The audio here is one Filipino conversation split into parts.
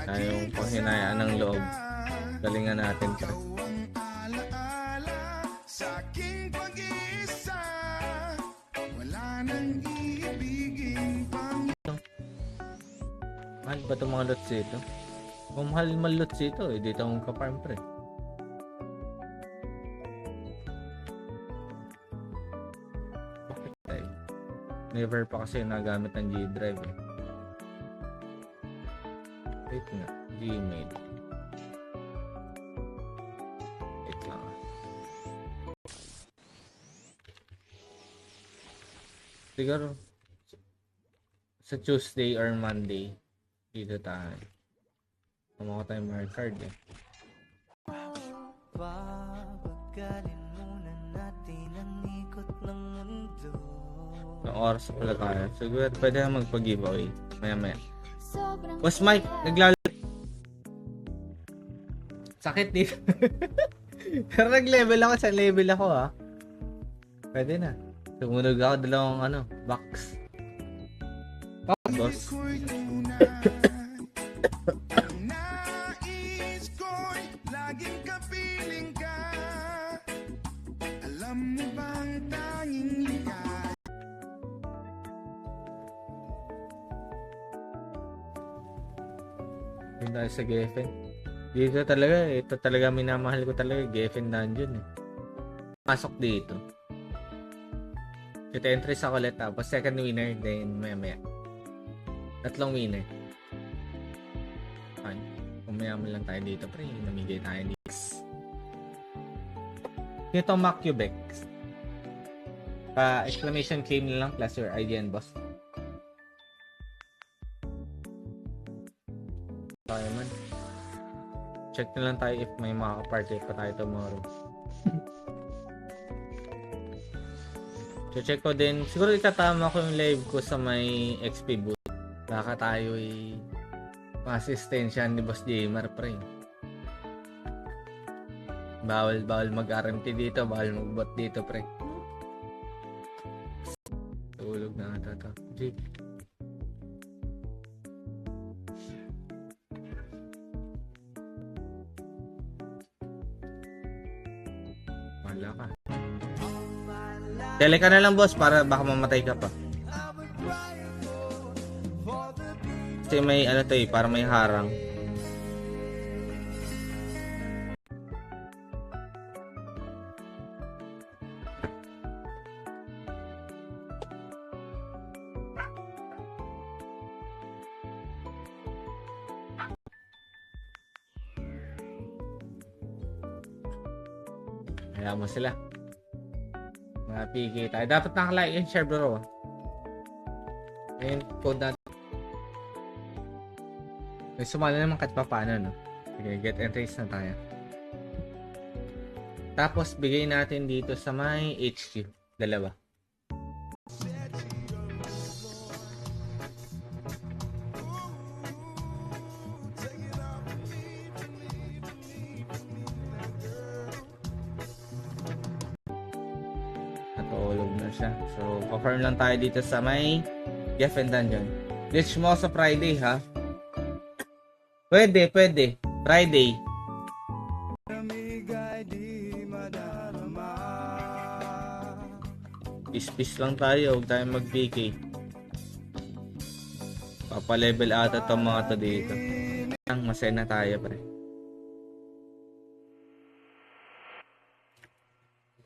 Yung panghinayaan ng loob. Galingan natin, pre. Mahal ba itong mga lots dito? Kung mahal lots dito, dito akong ka-farm, pre. Bakit tayo? Never pa kasi nagamit ng G-Drive eh. Wait nga, Gmail. Wait lang ah. Siguro sa Tuesday or Monday dito tayo. Kumuha tayo Mario Kart eh. Papagalin muna natin ang ikot ng mundo. Ang oras pala tayo. Siguro pwede na magpag-giveaway. Maya. Boss Mike, sakit dito. Pero nag-level ako. Sa level ako ha. Pwede na. Tumunog ako dalawang box. Boss. Yun tayo sa Geffen. Dito talaga, ito talaga minamahal ko talaga, Geffen Dungeon eh. Pasok dito. Ito entries ako ulit tapos second winner, then maya. Tatlong winner. Fine. Kumayaman lang tayo dito, pre. Namigay tayo dito. Ito Macubex. Exclamation claim na lang plus your ID and boss. Tayo man. Check na lang tayo if may makaka-party pa tayo tomorrow. So check ko din. Siguro itatama ko yung live ko sa may XP booth. Baka tayo ma-assistensyan ni Boss Gamer, pre. Bawal mag-RMT dito. Bawal mag-bot dito, pre. Tulog na ata ito. Jake. Wala ka. Tele ka na lang, boss, para baka mamatay ka pa. Kasi may para may harang. Kaya mo sila. Mga PK tayo. Dapat naka-like and share, bro. Ayun, code natin. May sumali naman kahit pa paano, no? Sige, get entries na tayo. Tapos, bigay natin dito sa may HQ. Dalawa. Natulog na siya. So, confirm lang tayo dito sa may Geffen Dungeon. Glitch mo sa Friday, ha? Pwede. Friday. Peace lang tayo. Huwag tayong mag-PK. Papalevel ata itong mga to dito. Masaya na tayo, pre.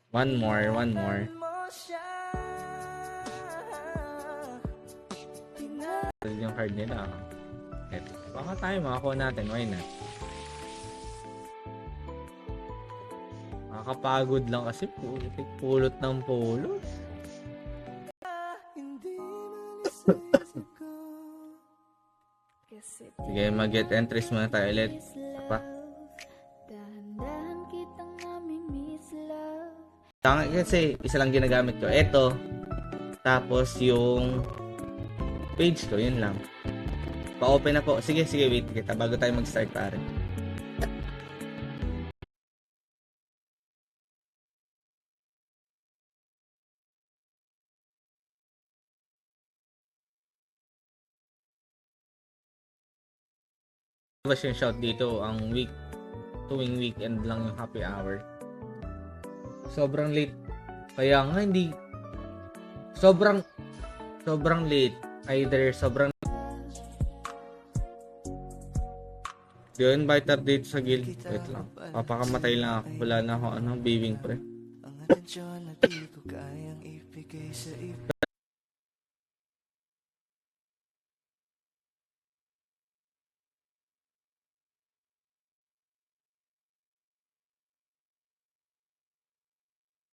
One more. Ito yung card nila. Eto. Baka tayo makakuha natin. Why not? Nakakapagod lang kasi pulot ng pulot. Sige, mag-get entries muna tayo ulit. Apa? Kasi isa lang ginagamit ko. Ito. Tapos yung page ko, yun lang. Pa-open na po. Sige, wait kita bago tayo mag-start pare. Tapos yung shout dito, ang tuwing weekend lang yung happy hour. Sobrang late. Kaya nga hindi sobrang late. Either sobrang yun, inviter dito sa guild. Wait lang. Papakamatay lang ako. Wala na ako babying pre.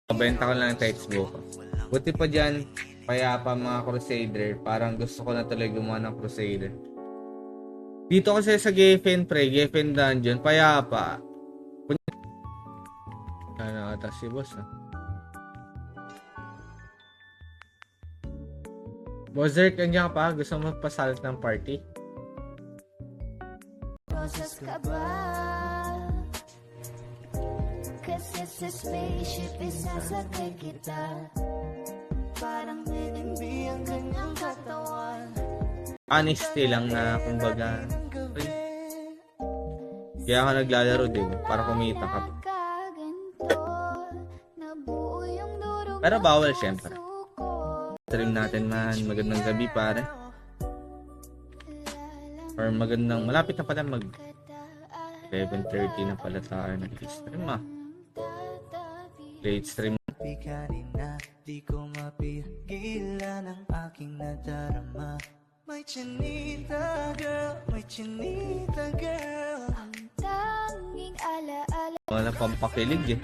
Mabenta ko lang ng textbook. Buti pa dyan, kaya pa mga Crusader. Parang gusto ko na tuloy gumawa ng Crusader. Dito kasi sa Geffen pre, Geffen Dungeon, payapa. Ano ata si boss Bozerk, andyan ka pa? Gusto mo pasalit ng party? Process ka ba? Kasi sa spaceship isasakay kita. Parang NMB ang kanyang katawan. Honesty lang na kumbaga. Kaya ako naglalaro din para kumita ka. Pero bawal syempre. Stream natin man, magandang gabi pare. Or magandang, malapit na pala mag 11:30 na pala tayo nag-stream Late stream. Di ko mapigilan ang aking nadarama. May chinita girl. Ang tanging alaala. Wala pampakilig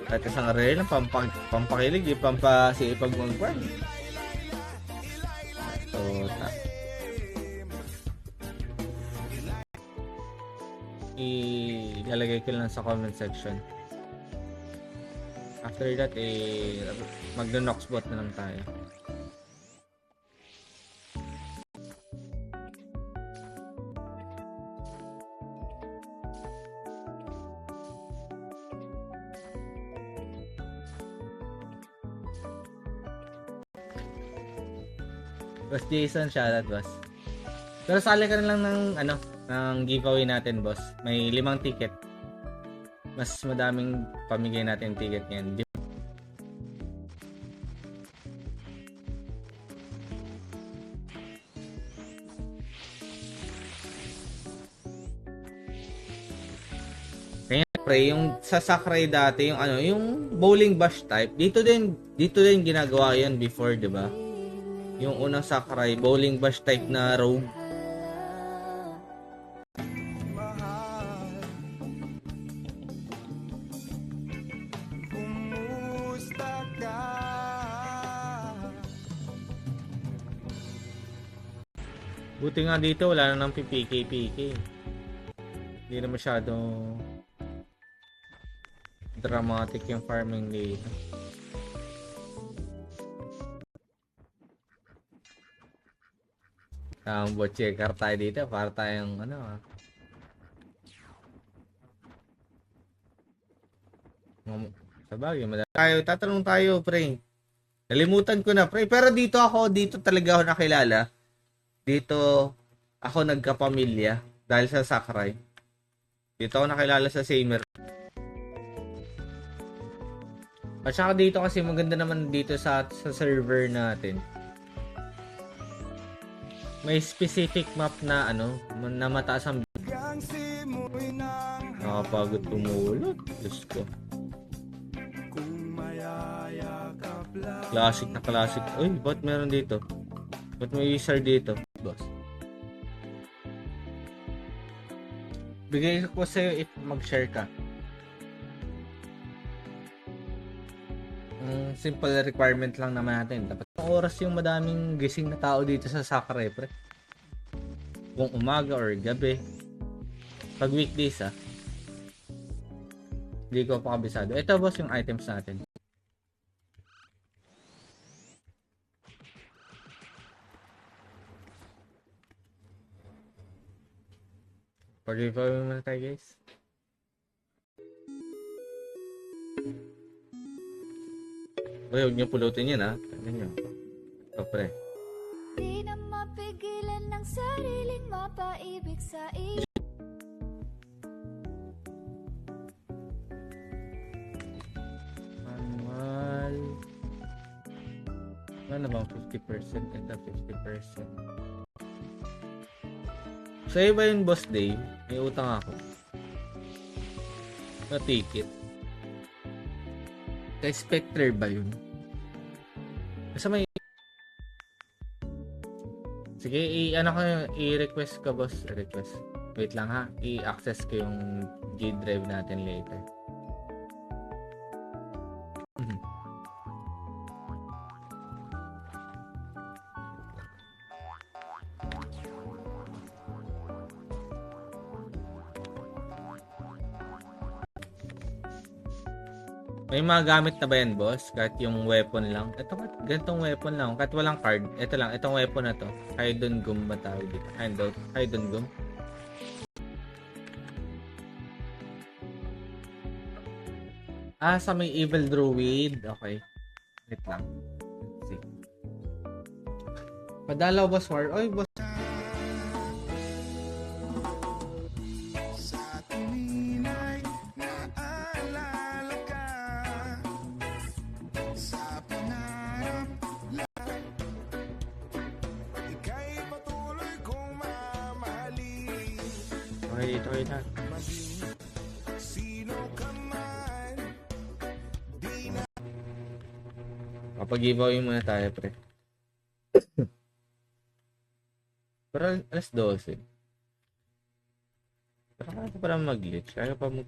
Kahit isang reel lang, pampakilig pampasipag mag-burn. So, ilalagay ko lang sa comment section. After that, magno-noxbot na lang tayo. Boss Jason, shoutout boss. Pero sali ka na lang ng giveaway natin boss. May 5 ticket. Mas madaming pamigay natin ticket ngayon. Kaya pre, yung sa Sakurai dati, yung bowling bash type, dito din ginagawa 'yan before, 'di ba? Yung unang Sakurai, bowling bash type na rogue. Buti nga dito, wala na ng PK. Hindi na masyado dramatic yung farming dito. Bot checker tayo dito para tayong sabagay tatanong tayo pre, nalimutan ko na pre, pero dito talaga ako nakilala, dito ako nagkapamilya dahil sa Sakurai. Dito ako nakilala sa Samer. At saka dito kasi maganda naman dito sa server natin, may specific map na na mataas ang nakapagod tumulot. Diyos ko. Classic. Uy, ba't meron dito? Ba't may wizard dito? Boss. Bigay ko sa'yo if mag-share ka. Simple requirement lang naman natin. Dapat oras yung madaming gising na tao dito sa Sakurai pre. Kung umaga or gabi. Pag weekdays hindi ko pa kabisado. Ito boss yung items natin. Pag-review muna tayo guys. Huwag niyo pulutin yan Tignan nyo. Ito pre. Di na mapigilan ng ang sariling mapaibig sa iyo. Manual. Ano bang 50%? Ito 50%. Sa'yo ba yun, Boss Dave? May utang ako. Na ticket. Kay Spectre ba yun? Basta may... Sige, ano ko, i-request ka, boss. Request. Wait lang ha. I-access ko yung G drive natin later. May mga gamit na ba yan, boss? Kahit yung weapon lang. Ito, ganitong weapon lang. Kahit walang card. Ito lang, itong weapon na to. Hidden Gum ba tawag dito? Hidden Gum. Sa may Evil Druid. Okay. Wait lang. Let's see. Padalaw, boss war. Oy, boss. Okay, dito kayo na. Kapag-giveaway muna tayo, pre. Pero alas 12. Pero kaya pa pala mag-glitch. Kaya pa mag...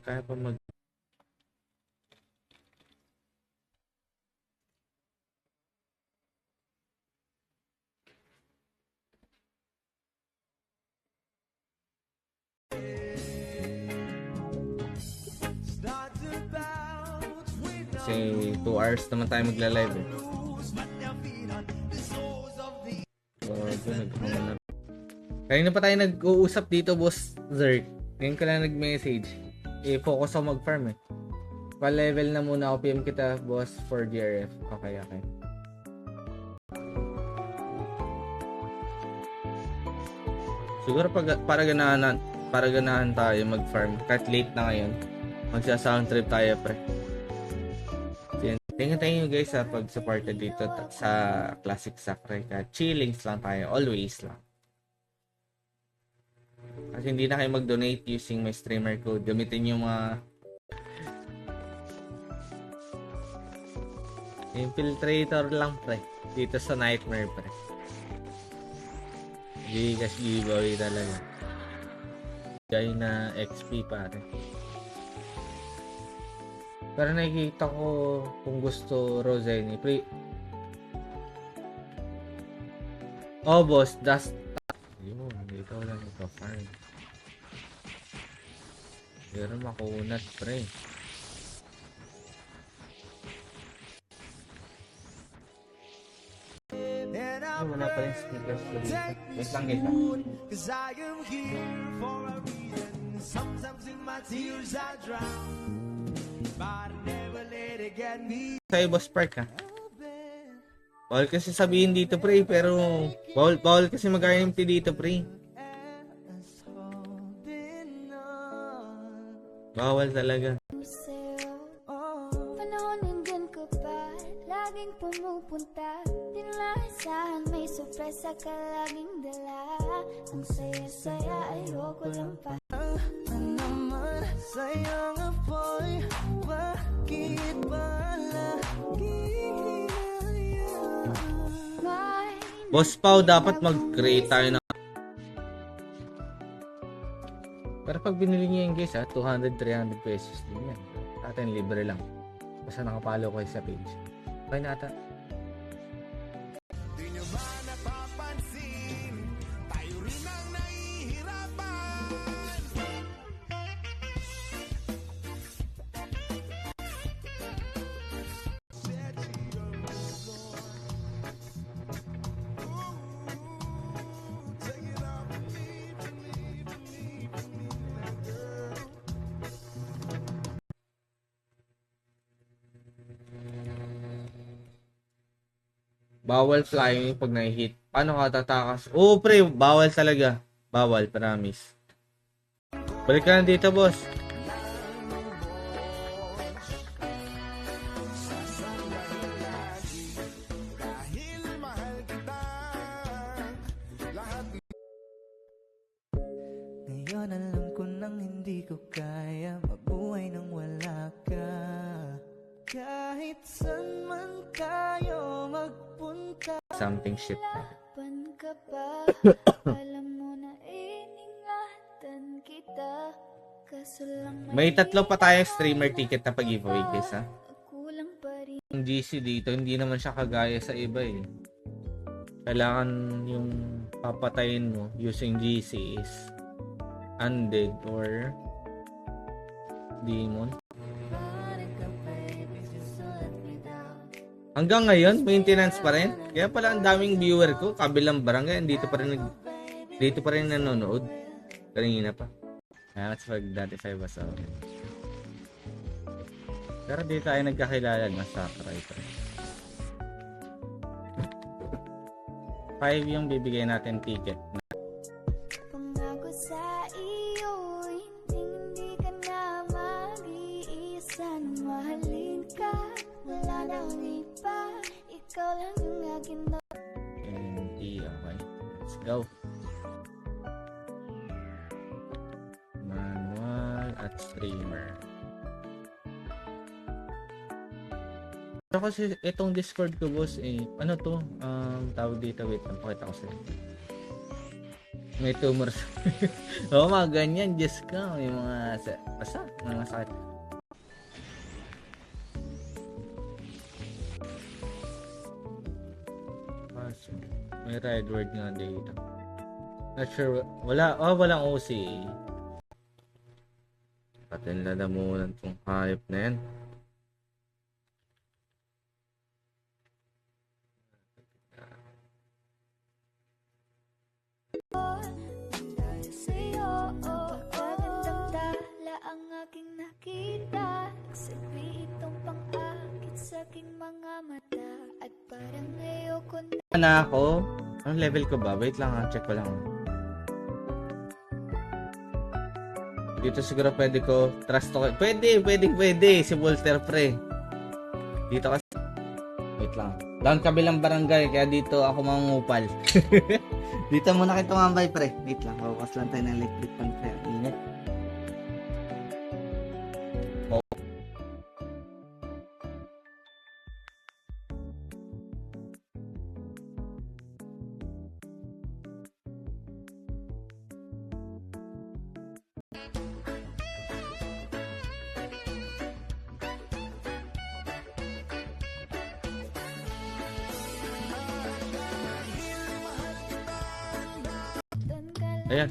Kasi 2 hours naman tayo magla-live eh. So, nagkamana. Kanina pa tayo nag-uusap dito, boss Zerk. Ngayon ka lang nag-message. I-focus ako mag-farm eh. Pa-level na muna ako. PM kita, boss, for GRF. Okay. Siguro para ganahan tayo mag-farm. Kahit late na ngayon. Magsa-sound trip tayo, pre. Thank you guys sa pag-supported dito sa Classic Sakray. Chillings lang tayo. Always lang. Kasi hindi na kayo mag-donate using my streamer code. Gamitin yung mga infiltrator lang, pre. Dito sa Nightmare, pre. Gigas giveaway talaga. Gaya na XP, pare. Pero nakikita ko kung gusto Roseni. Oh, boss. That's... Yun, dito lang ito. Fine. Pero makunat, pre. Oh, wala pa rin speakers ko dito. Wait lang, guys. Sa'yo, Boss Park, ha? Bawal kasi sabihin dito, pre, pero bawal kasi mag-RMT dito, pre. Bawal talaga. Panahon nandyan ka pa, laging pumupunta. Tinlasahan, may sorpresa ka laging dala. Ang saya-saya, ayoko lang pa. Sayang apoy, bakit ba lagi Boss Pao, dapat mag-create tayo ng... Pero pag binili niyo yung guys, 200, 300 pesos din yan. Sa atin, libre lang. Basta nakapalo kayo sa page. Okay na ata. Di nyo ba napapansin? Tayo rin ang nahihirapan. Bawal flying pag na-hit Paano ka tatakas? Oo, pre, bawal talaga. Bawal, promise. Balik ka na dito, boss. dahil mahal kita. Lahat Ngayon alam ko nang hindi ko kaya mabuhay nang wala ka. Kahit saan man tayo magpunta. Something shit. Pan ka ba? Alam mo na iningatan kita. Kaso lang May 3 pa tayong streamer ticket na pag-giveaway, guys, ha? kulang pa rin. Yung GC dito, hindi naman siya kagaya sa iba, eh. Kailangan yung papatayin mo using GC is undead or demon. Hanggang ngayon, maintenance pa rin. Kaya pala ang daming viewer ko, kabilang barangay, dito pa rin nanonood. Kanina pa. Kaya let's pag dati 5 was okay. Pero di tayo nagkakilala na sa Sakurai pa rin. 5 yung bibigay natin ticket. Pangako sa iyo, hindi ka na mag-iisa nang mahalin ka. Wala nang iba, ikaw lang ang akin na. Okay. Let's go. Manual at streamer. Kasi itong Discord ko, boss, ano to? Tawag dito, wait lang, pakita ko sa'yo. May tumors. Oo, mga ganyan, Diyos ka. May mga mga sakit. May red word nga dito. Not sure. Walang OC. Patin lalamunan tong hayop na yan. Dahil sa'yo, magandang tala ang aking nakita. Nagsabi itong pang-akit sa aking mga mata. At parang ayoko Na ako. Anong level ko ba? Wait lang, check ko lang. Dito siguro pwede ko trust to. Pwede. Si Walter, pre. Dito kasi. Wait lang. Down kabilang barangay, kaya dito ako mangungupal. Dito muna kayo tumambay, pre. Wait lang, bawas lang tayo ng electric fan, pre. Ingat. Ayan.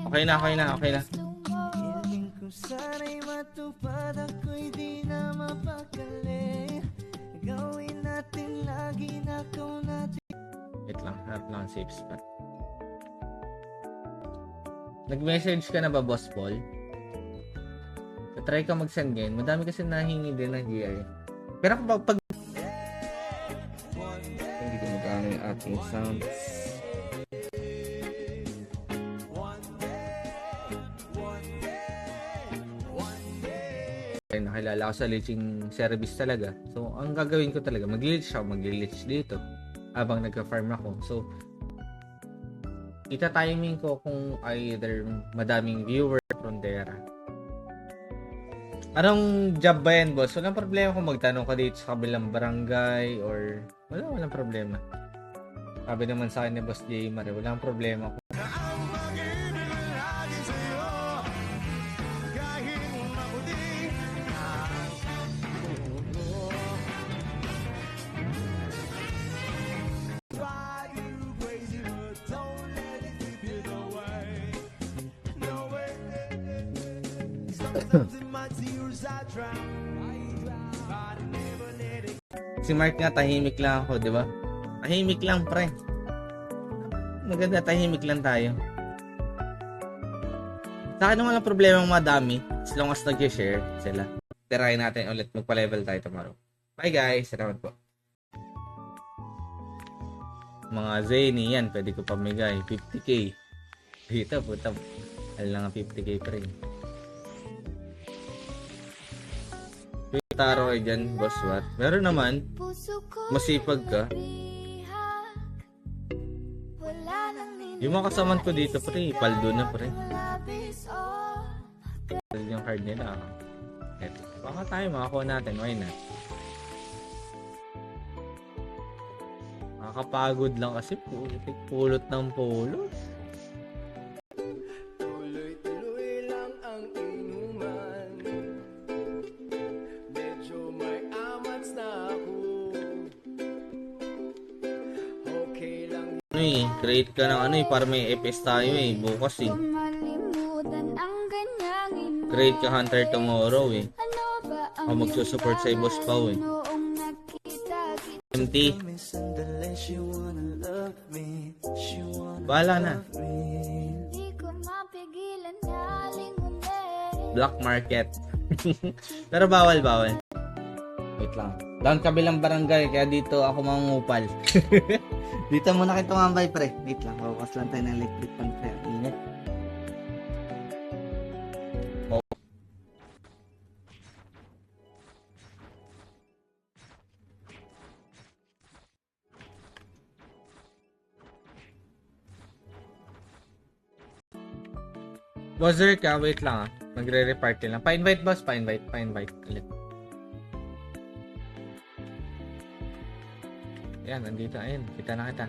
Okay na. Hiling ko sana'y matupad, ako'y di na mapakali. Gawin natin lagi na kung natin. Wait lang, harap lang ang safe spot. Nag-message ka na ba, Boss Paul? Try ka mag-send ngayon. Madami kasi nahingi din ng GI. Pero pag hindi ko magkano yung ating sounds. Nakilala ko sa leeching service talaga. So, ang gagawin ko talaga, mag-leech dito habang nagka-farm ako. So, ita-timing ko kung either madaming viewer from there. Anong job ba yan, boss? Walang problema kung magtanong ka dito sa kabilang barangay or walang problema. Sabi naman sa akin ni Boss J. Mare, walang problema kung ang pag-ibig lagi sa'yo. Kahit maputi drive you crazy, but don't let it keep you away. No way. Sometimes in my tears I drown. But I never let it. si Mark nga, tahimik lang ako, di ba? Tahimik lang, pre. Maganda, tahimik lang tayo. Sa akin naman ang problema ng madami, as long as nag-share sila. Tirahin natin ulit, magpa-level tayo tomorrow. Bye guys, salamat po. Mga Zenny, yan, pwede ko pamigay. 50k. Dito, puta. Alam nga 50k pre. Taro kayo dyan, boss what? Meron naman, Puso ko masipag ka. bihag. Wala nang Yung mga kasaman ko dito pre, paldo na pre. labis, oh. Paldo yung card nila. Eto. Baka tayo makakuha natin, why not? Nakakapagod lang kasi pulot ng pulot. Tuloy-tuloy lang ang inuman. Medyo may amats na ako. Okay lang Ano create ka ng ano para may FS tayo bukas Malimutan ang ganyang ino. Create ka Hunter tomorrow Ano ba ang Ako magsusupport sa boss Pao noong nakita kita? MT, May sandali, she wanna love me. She wanna bahala na. love me. Di ko mapigilan na lingunin. Black market. Pero bawal. Wait lang. Down kabilang barangay, kaya dito ako mangungupal. Dito muna kayo tumambay, pre. Wait lang, bawas lang tayo ng electric fan, pre. Ingat. Buzzer ka, wait lang Magre-reparty lang. Pa-invite boss, pa-invite ulit. Yan, nandito. Ayun, kita na kita.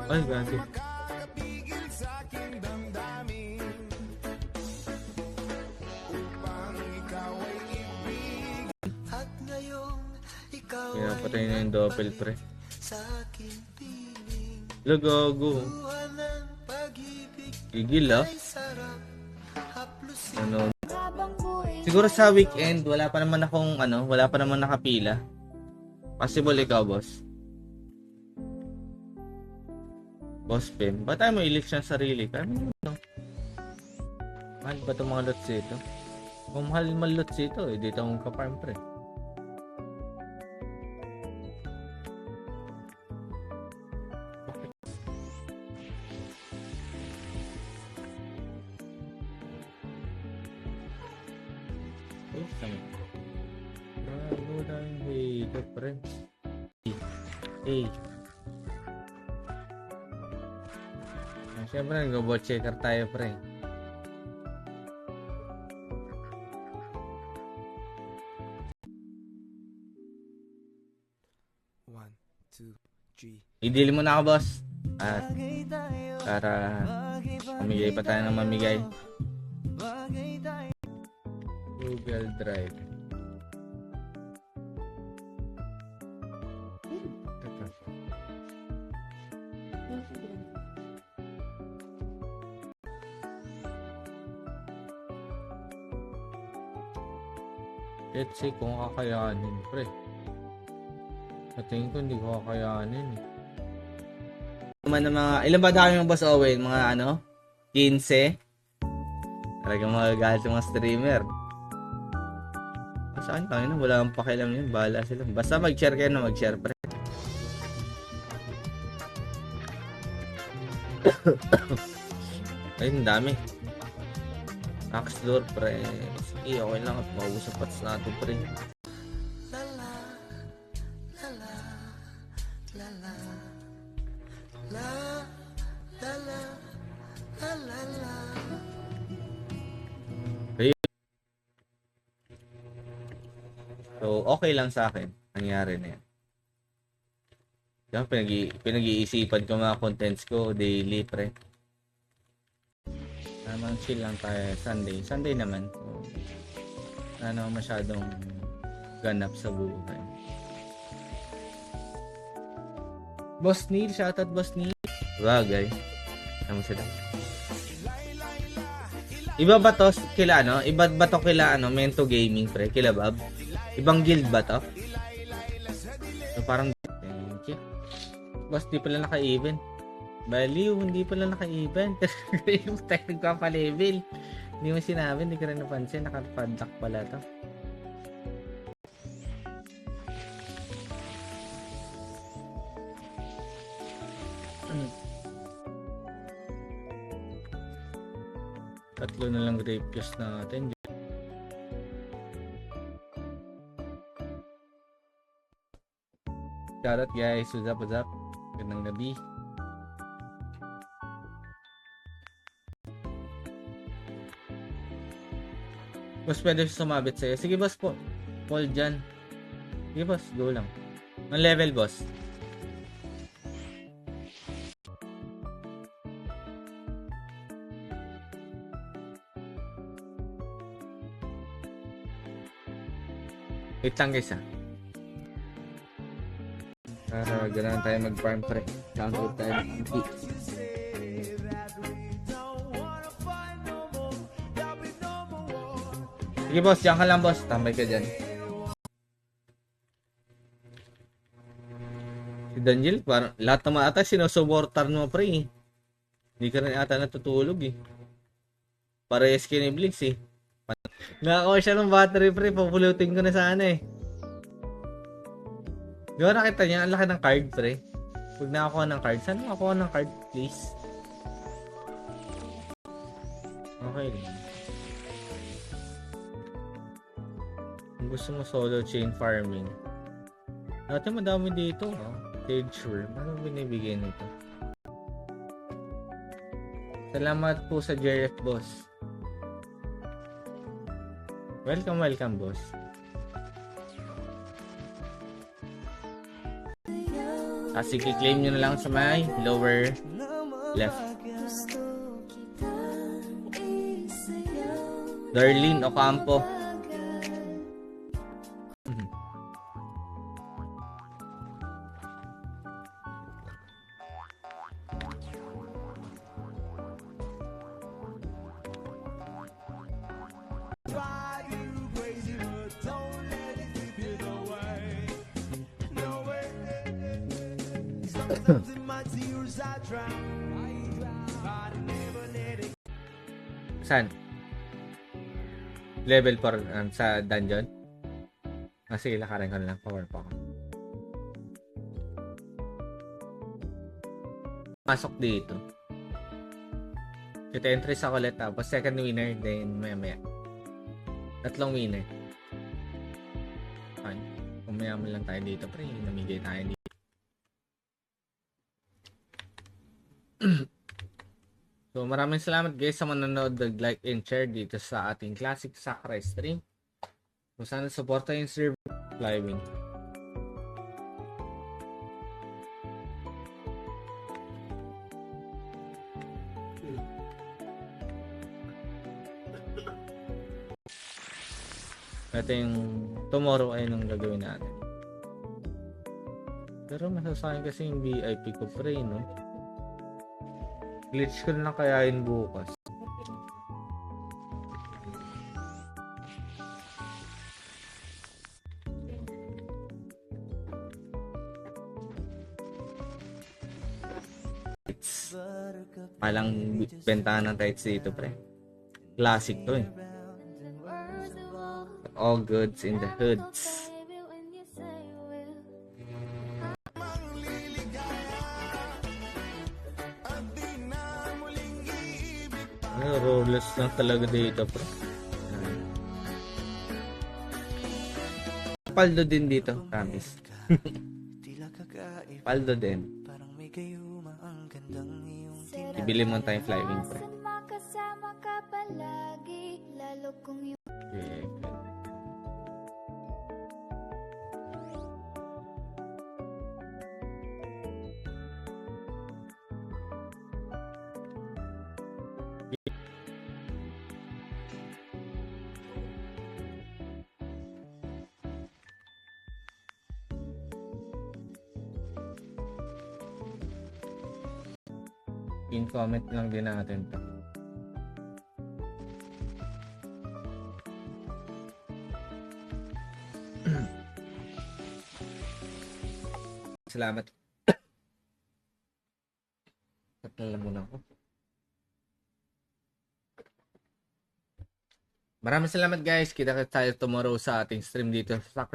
Ay, gago. makakapigil sa aking damdamin. Upang ikaw ay ibig. At ngayon, ikaw Pinapatay na yung doppel, pre. sa aking piling. Lagago. Buwan ng pag-ibig Igil, ay sarap. Haplusin Ano? Habang buhay Siguro sa weekend, wala pa naman nakapila. Possible ikaw, boss. Boss Pim, ba tayo mo election sarili? Kami no. Mahal ba itong mga lots dito? Kung mahal lots dito, dito akong ka-farm pre. Uy, sama. Bago lang dito, pre. Hey. Siyempre, nag-bot checker tayo, pre. One, two, three. I-deal mo na ako, boss. At bagay tayo. para Bagay pa mamigay pa tayo ng mamigay. bagay tayo. Google Drive. Teka. Let's see kung kakayanin, pre. Sa tingin ko hindi ko kakayanin. Ilan ba dami yung Boss Owen? Mga 15? Talagang magagalit yung mga streamer. Saan tayo na? Wala kang pakialam yun. Bahala sila. Basta mag-share kayo na mag-share, pre. Ayun, dami. Axe door, pre. Sige, okay lang at maubos ang pats natin, pre. So, okay lang sa akin. Nangyari na yan. Diba, pinag-iisipan ko mga contents ko daily, pre. Namang chill lang tayo Sunday. Sunday naman. So, wala naman masyadong ganap sa buhay. Boss Neil, shoutout Boss Neil. Bagay. Ano sila? Iba ba to kila Iba ba to kila Mento Gaming, pre? Kila Bob? Ibang guild ba to? So, parang thank you. Boss, di pala naka-even. Baliw, hindi pala naka-even. Yung tayo nagpapa-level. Hindi mo sinabi, hindi ka rin napansin. Naka-padlock pala to. Tatlo na lang grape juice natin. Shoutout guys, what's up? Gandang gabi. Boss, pwede sumabit sa'yo. Sige boss po. Paul dyan. Sige boss, go lang. Ang level boss? Wait lang guys ha. Para gano'n tayo mag-farm pre. Counter tayo. Sige boss, diyan ka lang boss. Tambay ka dyan. Si Daniel, parang lahat naman ata sinusuportar mo pre. Hindi ka rin ata natutulog eh. Parehas kayo ni Blix eh. Nakakuha siya ng battery pre. Papulutin ko na sana eh. Di ba nakita niya? Ang laki ng card pre. Huwag nakakuha ng card. Saan nakakuha ng card please? Okay lang. Kung gusto mo solo chain farming. Dati madami dito. Stage worm. Ano binibigay nito? Salamat po sa JF boss. Welcome boss. Sige, claim nyo na lang sa may lower left. Darlene Ocampo. Drive you crazy, but don't let it keep you away. No way. Sometimes in my tears I drown. But I never let it. Saan? Level 4 sa dungeon? Sige, lakarin ko na lang. Power pa ako. Pasok dito. Ito entries ako ulit tapos second winner then maya. Tatlong winner. Fine. Kumayaman lang tayo dito pre. Namigay tayo dito. So maraming salamat guys sa manonood, like and share dito sa ating classic Sakurai stream. Kung sana supporta yung server Flywing. Ito yung tomorrow ay nung gagawin natin. Pero masasakin kasi yung VIP ko pre, no? Glitch ko na lang kaya yun bukas. Palang bentahan ng tights dito pre. Classic to eh. All goods in the hoods. Rollless lang talaga dito pre. Paldo din dito, promise. Paldo din. Ibili mo tayong Flywing pre. Makasama ka palagi, lalo kung yung Okay. In-comment lang din natin to. Salamat. Tatala muna ako. Maraming salamat guys. Kita tayo tomorrow sa ating stream dito sa